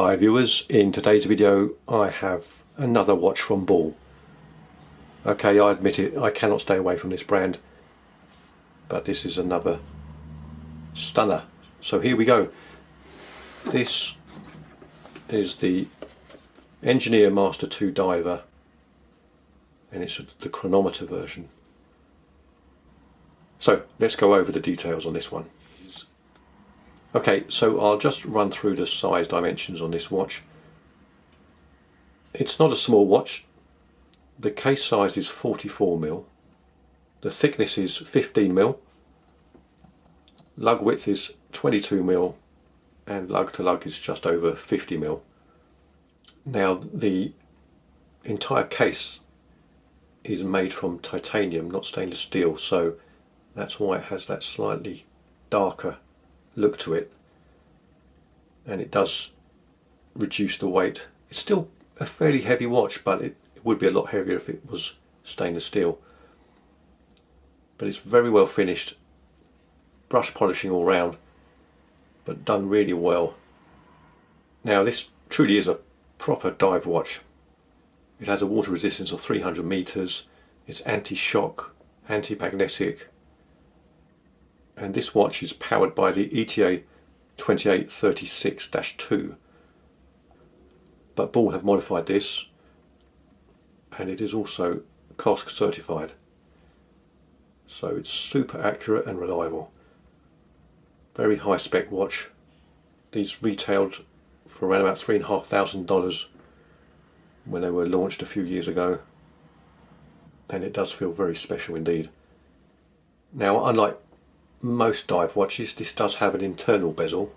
Hi viewers, in today's video I have another watch from Ball. Okay, I admit it, I cannot stay away from this brand, but this is another stunner. So here we go. This is the Engineer Master 2 Diver, and it's the Chronometer version. So let's go over the details on this one. Okay, so I'll just run through the size dimensions on this watch. It's not a small watch. The case size is 44mm. The thickness is 15mm. Lug width is 22mm, and lug to lug is just over 50mm. Now the entire case is made from titanium, not stainless steel, so that's why it has that slightly darker look to it, and it does reduce the weight. It's still a fairly heavy watch, but it would be a lot heavier if it was stainless steel. But it's very well finished, brush polishing all round, but done really well. Now this truly is a proper dive watch. It has a water resistance of 300 meters, it's anti-shock, anti-magnetic, and this watch is powered by the ETA 2836-2. But Ball have modified this, and it is also COSC certified. So it's super accurate and reliable. Very high spec watch. These retailed for around about $3,500 when they were launched a few years ago, and it does feel very special indeed. Now, unlike most dive watches, this does have an internal bezel,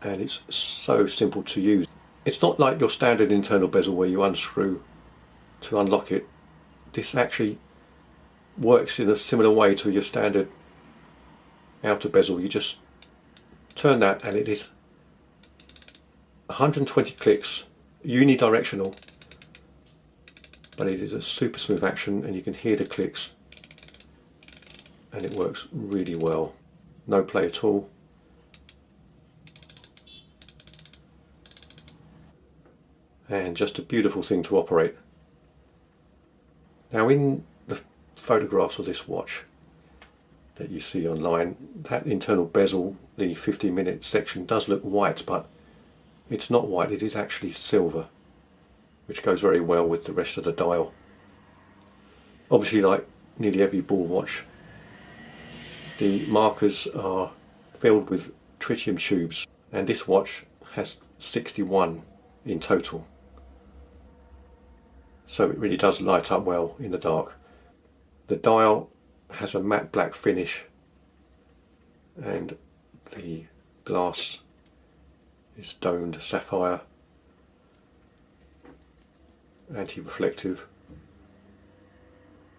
and it's so simple to use. It's not like your standard internal bezel where you unscrew to unlock it. This actually works in a similar way to your standard outer bezel. You just turn that and it is 120 clicks, unidirectional, but it is a super smooth action and you can hear the clicks, and it works really well. No play at all. And just a beautiful thing to operate. Now, in the photographs of this watch that you see online, that internal bezel, the 15-minute section, does look white, but it's not white, it is actually silver, which goes very well with the rest of the dial. Obviously, like nearly every Ball watch, the markers are filled with tritium tubes, and this watch has 61 in total. So it really does light up well in the dark. The dial has a matte black finish, and the glass is domed sapphire, anti-reflective,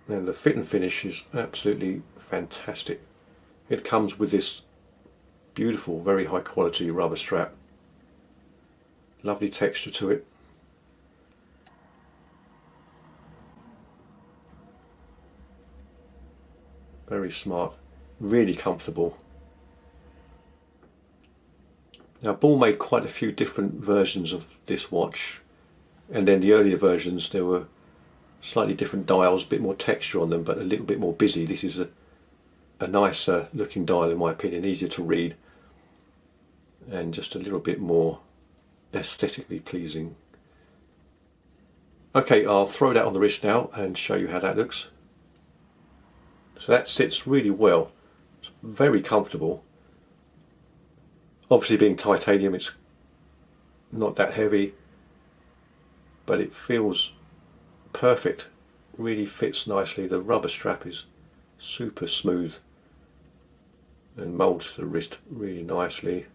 and the fit and finish is absolutely fantastic. It comes with this beautiful, very high quality rubber strap. Lovely texture to it. Very smart, really comfortable. Now, Ball made quite a few different versions of this watch, and then the earlier versions there were slightly different dials, a bit more texture on them, but a little bit more busy. This is a nicer looking dial in my opinion, easier to read, and just a little bit more aesthetically pleasing. Okay, I'll throw that on the wrist now and show you how that looks. So that sits really well, it's very comfortable. Obviously, being titanium, it's not that heavy, but it feels perfect, really fits nicely. The rubber strap is super smooth and molds to the wrist really nicely.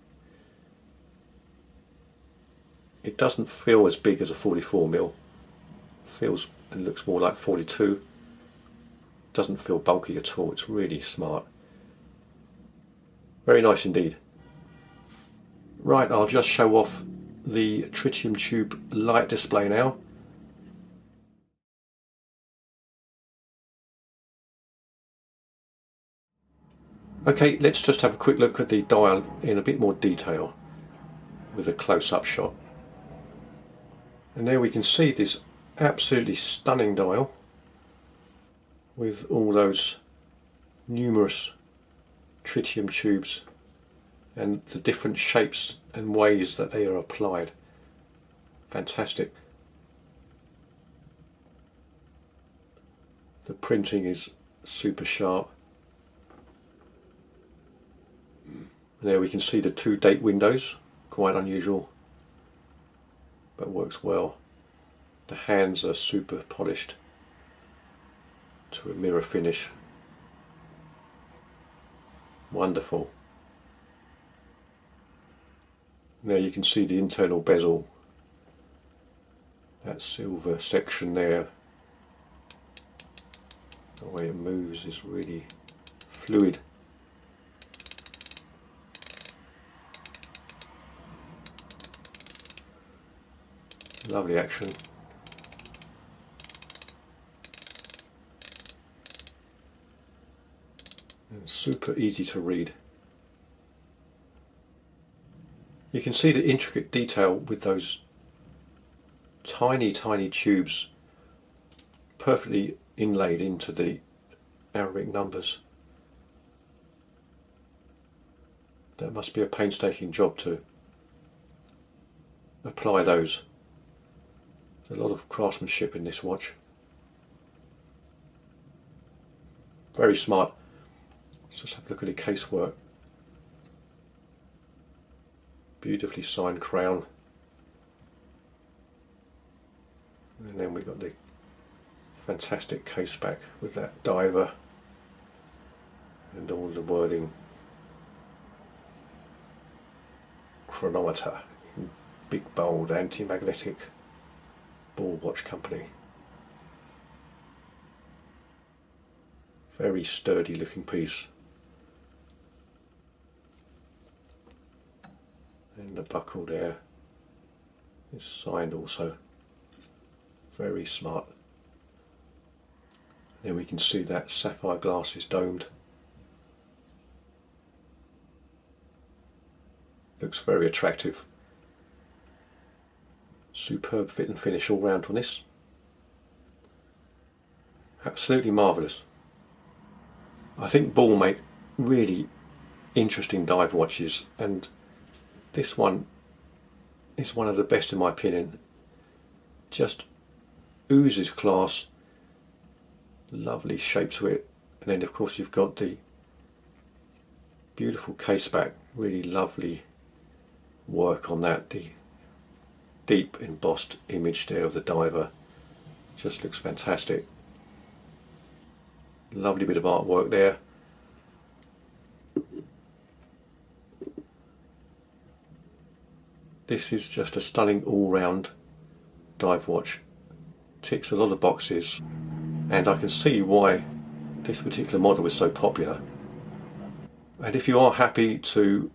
It doesn't feel as big as a 44mm, feels and looks more like 42. Doesn't feel bulky at all. It's really smart. Very nice indeed. Right, I'll just show off the tritium tube light display now. Okay, let's just have a quick look at the dial in a bit more detail. with a close-up shot. And there we can see this absolutely stunning dial with all those numerous tritium tubes and the different shapes and ways that they are applied. Fantastic. The printing is super sharp. There we can see the 2 date windows, quite unusual, but works well. The hands are super polished to a mirror finish. Wonderful. Now you can see the internal bezel, that silver section there. The way it moves is really fluid. Lovely action. And super easy to read. You can see the intricate detail with those tiny tubes perfectly inlaid into the Arabic numbers. That must be a painstaking job to apply those. There's a lot of craftsmanship in this watch. Very smart. Let's just have a look at the casework. Beautifully signed crown. And then we've got the fantastic case back with that diver and all the wording. Chronometer in big bold anti-magnetic. Ball watch company. Very sturdy looking piece. And the buckle there is signed also. Very smart. Then we can see that sapphire glass is domed. Looks very attractive. Superb fit and finish all round on this. Absolutely marvellous. I think Ball make really interesting dive watches, and this one is one of the best in my opinion. Just oozes class, lovely shape to it, and then of course you've got the beautiful case back, really lovely work on that. The deep embossed image there of the diver just looks fantastic. Lovely bit of artwork there. This is just a stunning all-round dive watch. Ticks a lot of boxes, and I can see why this particular model is so popular. And if you are happy to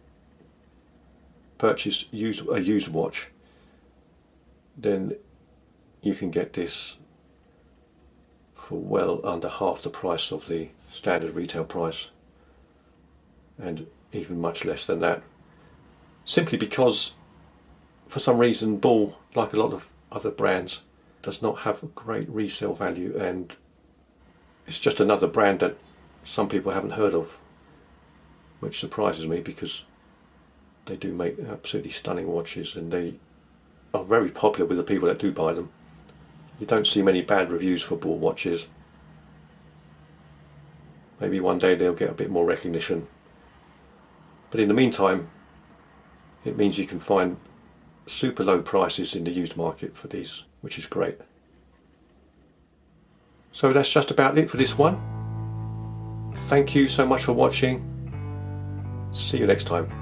purchase a used watch, then you can get this for well under half the price of the standard retail price, and even much less than that, simply because for some reason Ball, like a lot of other brands, does not have a great resale value, and it's just another brand that some people haven't heard of, which surprises me because they do make absolutely stunning watches and they are very popular with the people that do buy them. You don't see many bad reviews for Ball watches. Maybe one day they'll get a bit more recognition. But in the meantime, it means you can find super low prices in the used market for these, which is great. So that's just about it for this one. Thank you so much for watching. See you next time.